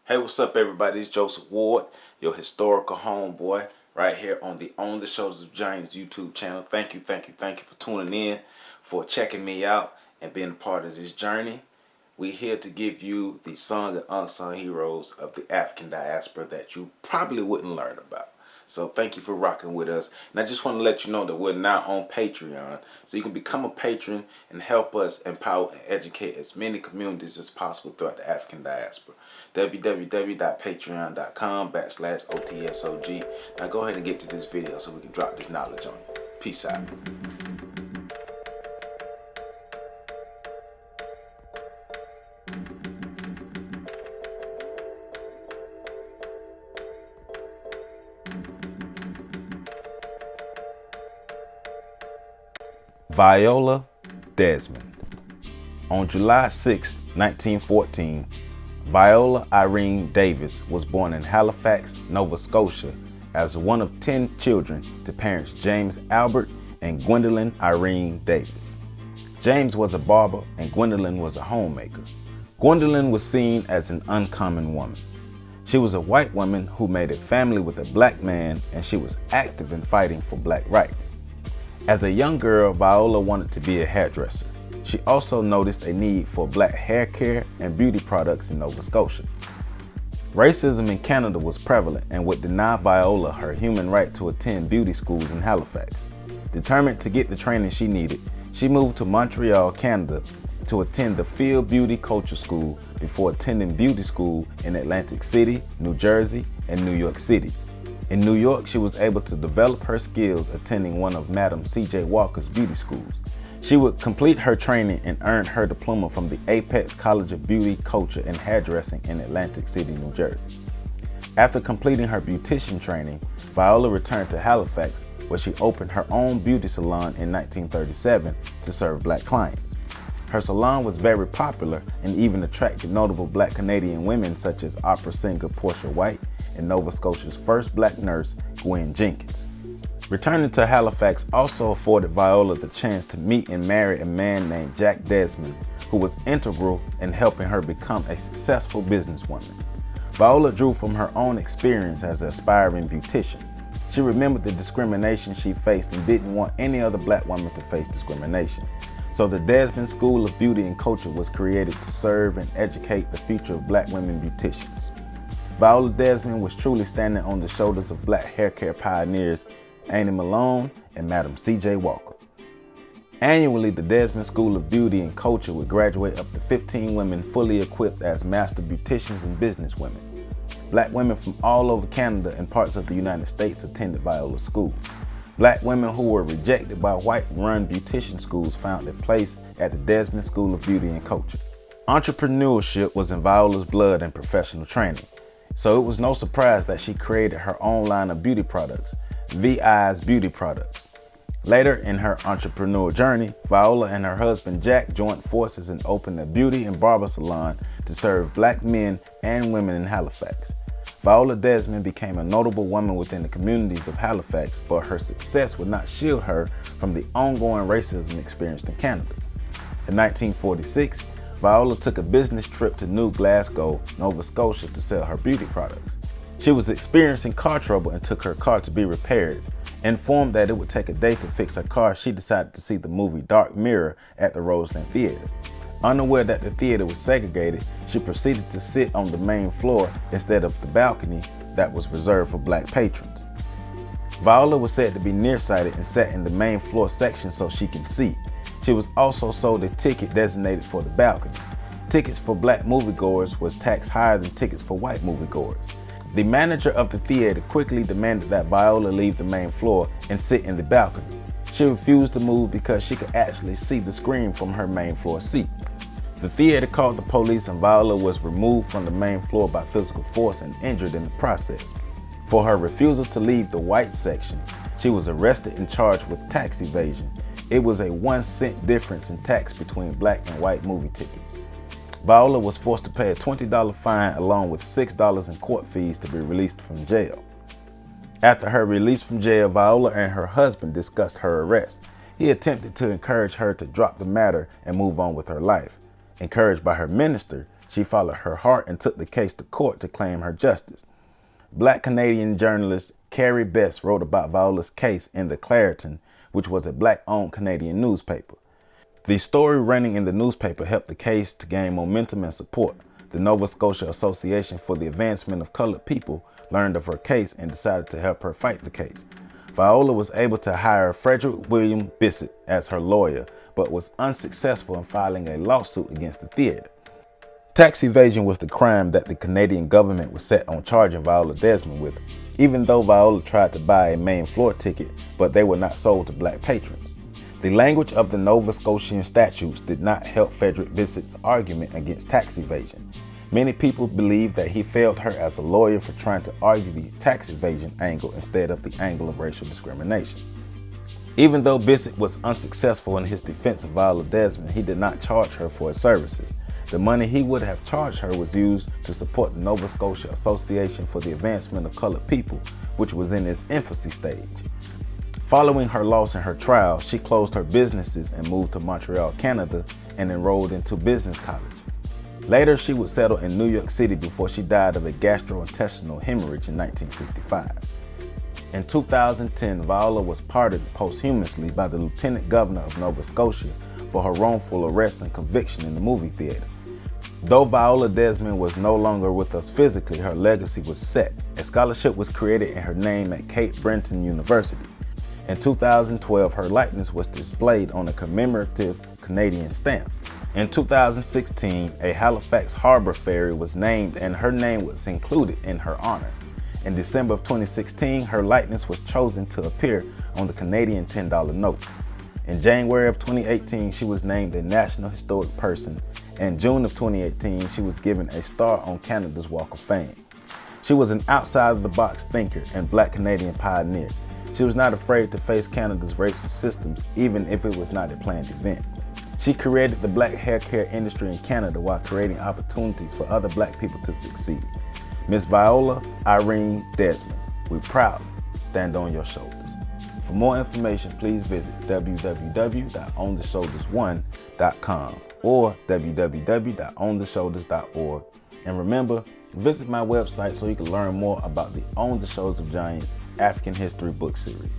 Hey, what's up, everybody? It's Joseph Ward, your historical homeboy, right here on the On the Shoulders of Giants YouTube channel. Thank you for tuning in, for checking me out, and being a part of this journey. We're here to give you the sung and unsung heroes of the African diaspora that you probably wouldn't learn about. So thank you for rocking with us. And I just want to let you know that we're now on Patreon. So you can become a patron and help us empower and educate as many communities as possible throughout the African diaspora. www.patreon.com/OTSOG. Now go ahead and get to this video so we can drop this knowledge on you. Peace out. Viola Desmond. On July 6, 1914, Viola Irene Davis was born in Halifax, Nova Scotia, as one of 10 children to parents James Albert and Gwendolyn Irene Davis. James was a barber and Gwendolyn was a homemaker. Gwendolyn was seen as an uncommon woman. She was a white woman who made a family with a black man, and she was active in fighting for black rights. As a young girl, Viola wanted to be a hairdresser. She also noticed a need for black hair care and beauty products in Nova Scotia. Racism in Canada was prevalent and would deny Viola her human right to attend beauty schools in Halifax. Determined to get the training she needed, she moved to Montreal, Canada to attend the Field Beauty Culture School before attending beauty school in Atlantic City, New Jersey, and New York City. In New York, she was able to develop her skills attending one of Madam C.J. Walker's beauty schools. She would complete her training and earn her diploma from the Apex College of Beauty, Culture, and Hairdressing in Atlantic City, New Jersey. After completing her beautician training, Viola returned to Halifax, where she opened her own beauty salon in 1937 to serve black clients. Her salon was very popular and even attracted notable black Canadian women such as opera singer Portia and Nova Scotia's first black nurse, Gwen Jenkins. Returning to Halifax also afforded Viola the chance to meet and marry a man named Jack Desmond, who was integral in helping her become a successful businesswoman. Viola drew from her own experience as an aspiring beautician. She remembered the discrimination she faced and didn't want any other black woman to face discrimination. So the Desmond School of Beauty and Culture was created to serve and educate the future of black women beauticians. Viola Desmond was truly standing on the shoulders of black hair care pioneers Annie Malone and Madam C.J. Walker. Annually, the Desmond School of Beauty and Culture would graduate up to 15 women fully equipped as master beauticians and businesswomen. Black women from all over Canada and parts of the United States attended Viola's school. Black women who were rejected by white-run beautician schools found a place at the Desmond School of Beauty and Culture. Entrepreneurship was in Viola's blood and professional training, so it was no surprise that she created her own line of beauty products, VI's Beauty Products. Later in her entrepreneur journey, Viola and her husband Jack joined forces and opened a beauty and barber salon to serve black men and women in Halifax. Viola Desmond became a notable woman within the communities of Halifax, but her success would not shield her from the ongoing racism experienced in Canada. In 1946, Viola took a business trip to New Glasgow, Nova Scotia to sell her beauty products. She was experiencing car trouble and took her car to be repaired. Informed that it would take a day to fix her car, she decided to see the movie Dark Mirror at the Roseland Theater. Unaware that the theater was segregated, she proceeded to sit on the main floor instead of the balcony that was reserved for black patrons. Viola was said to be nearsighted and sat in the main floor section so she could see. She was also sold a ticket designated for the balcony. Tickets for black moviegoers was taxed higher than tickets for white moviegoers. The manager of the theater quickly demanded that Viola leave the main floor and sit in the balcony. She refused to move because she could actually see the screen from her main floor seat. The theater called the police and Viola was removed from the main floor by physical force and injured in the process. For her refusal to leave the white section, she was arrested and charged with tax evasion. It was a 1-cent difference in tax between black and white movie tickets. Viola was forced to pay a $20 fine along with $6 in court fees to be released from jail. After her release from jail, Viola and her husband discussed her arrest. He attempted to encourage her to drop the matter and move on with her life. Encouraged by her minister, She followed her heart and took the case to court to claim her justice. Black Canadian journalist Carrie Best wrote about Viola's case in the Clarion, which was a black-owned Canadian newspaper. The story running in the newspaper helped the case to gain momentum and support. The Nova Scotia Association for the Advancement of Colored People learned of her case and decided to help her fight the case. Viola was able to hire Frederick William Bissett as her lawyer, but was unsuccessful in filing a lawsuit against the theater. Tax evasion was the crime that the Canadian government was set on charging Viola Desmond with, even though Viola tried to buy a main floor ticket, but they were not sold to black patrons. The language of the Nova Scotian statutes did not help Frederick Bissett's argument against tax evasion. Many people believe that he failed her as a lawyer for trying to argue the tax evasion angle instead of the angle of racial discrimination. Even though Bissett was unsuccessful in his defense of Viola Desmond, he did not charge her for his services. The money he would have charged her was used to support the Nova Scotia Association for the Advancement of Colored People, which was in its infancy stage. Following her loss in her trial, she closed her businesses and moved to Montreal, Canada, and enrolled into business college. Later, she would settle in New York City before she died of a gastrointestinal hemorrhage in 1965. In 2010, Viola was pardoned posthumously by the Lieutenant Governor of Nova Scotia for her wrongful arrest and conviction in the movie theater. Though Viola Desmond was no longer with us physically, her legacy was set. A scholarship was created in her name at Cape Breton University. In 2012, her likeness was displayed on a commemorative Canadian stamp. In 2016, a Halifax harbor ferry was named and her name was included in her honor. In December of 2016, her likeness was chosen to appear on the Canadian $10 note. In January of 2018, she was named a National Historic Person. In June of 2018, she was given a star on Canada's Walk of Fame. She was an outside-of-the-box thinker and Black Canadian pioneer. She was not afraid to face Canada's racist systems, even if it was not a planned event. She created the black hair care industry in Canada while creating opportunities for other black people to succeed. Miss Viola Irene Desmond, we proudly stand on your shoulders. For more information, please visit www.ontheshoulders1.com or www.ontheshoulders.org. And remember, visit my website so you can learn more about the On the Shoulders of Giants African History book series.